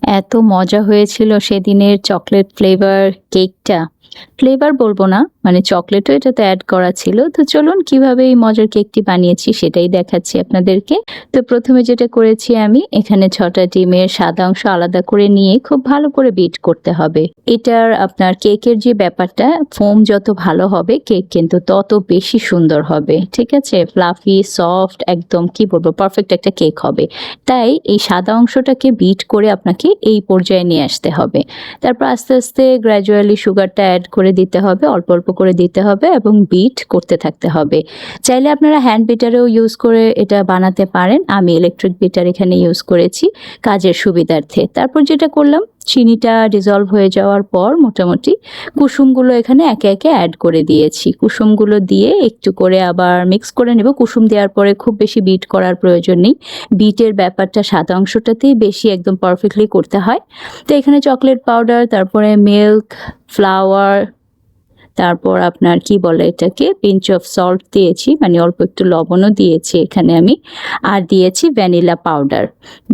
এত মজা হয়েছিল সেদিনের চকলেট ফ্লেভার কেকটা। ফ্লেভার বলবো না, মানে চকলেটও এটাতে অ্যাড করা ছিল। তো চলুন কিভাবে এই মজার কেকটি বানিয়েছি সেটাই দেখাচ্ছি আপনাদেরকে। তো প্রথমে যেটা করেছি আমি এখানে ৬ টা ডিমের সাদা অংশ আলাদা করে নিয়ে খুব ভালো করে বিট করতে হবে। এটার আপনার কেকের যে ব্যাপারটা, ফোম যত ভালো হবে কেক কিন্তু তত বেশি সুন্দর হবে। ঠিক আছে? ফ্লাফি, সফট একদম কি বলবো পারফেক্ট একটা কেক হবে। তাই এই সাদা অংশটাকে বিট করে আপনাকে এই পর্যায়ে নিয়ে আসতে হবে। তারপর আস্তে, আস্তে গ্র্যাজুয়ালি সুগারটা অ্যাড করে দিতে হবে, অল্প, অল্প করে দিতে হবে এবং বিট করতে থাকতে হবে। চাইলে আপনারা হ্যান্ড বিটারেও ইউজ করে এটা বানাতে পারেন। আমি ইলেকট্রিক বিটার এখানে ইউজ করেছি কাজের সুবিধার্থে। তারপর যেটা করলাম, চিনিটা ডিসলভ হয়ে যাওয়ার পর মোটামুটি কুসুমগুলো এখানে একে, একে অ্যাড করে দিয়েছি। কুসুমগুলো দিয়ে একটু করে আবার মিক্স করে নেব। কুসুম দেওয়ার পরে খুব বেশি বিট করার প্রয়োজন নেই। বিটের ব্যাপারটা সাদা অংশটাতেই বেশি একদম পারফেক্টলি করতে হয়। তো এখানে চকলেট পাউডার, তারপরে মিল্ক, ফ্লাওয়ার, তারপর আপনার কি বলে এটাকে পিঞ্চ অফ সল্ট দিয়েছি, মানে অল্প একটু লবণও দিয়েছি এখানে আমি, আর দিয়েছি ভ্যানিলা পাউডার।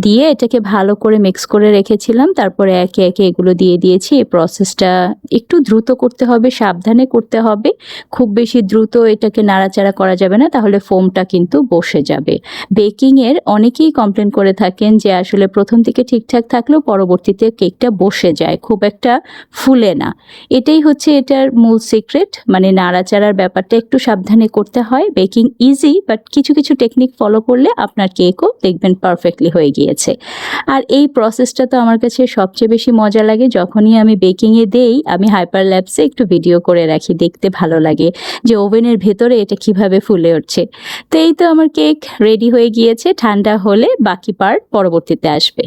দিয়ে এটাকে ভালো করে মিক্স করে রেখেছিলাম। তারপরে একে একে এগুলো দিয়ে দিয়েছি। এই প্রসেসটা একটু দ্রুত করতে হবে, সাবধানে করতে হবে। খুব বেশি দ্রুত এটাকে নাড়াচাড়া করা যাবে না, তাহলে ফোমটা কিন্তু বসে যাবে। বেকিংয়ের অনেকেই কমপ্লেন করে থাকেন যে আসলে প্রথম দিকে ঠিকঠাক থাকলেও পরবর্তীতে কেকটা বসে যায়, খুব একটা ফুলে না। এটাই হচ্ছে এটার মূল সিক্রেট, মানে নাড়াচাড়ার ব্যাপারটা একটু সাবধানে করতে হয়। বেকিং ইজি, বাট কিছু কিছু টেকনিক ফলো করলে আপনার কেকও দেখবেন পারফেক্টলি হয়ে গিয়েছে। আর এই প্রসেসটা তো আমার কাছে সবচেয়ে বেশি মজা লাগে। যখনই আমি বেকিংয়ে দেই, আমি হাইপার ল্যাপসে একটু ভিডিও করে রাখি, দেখতে ভালো লাগে যে ওভেনের ভেতরে এটা কিভাবে ফুলে উঠছে। তো এই তো আমার কেক রেডি হয়ে গিয়েছে। ঠান্ডা হলে বাকি পার্ট পরবর্তীতে আসবে।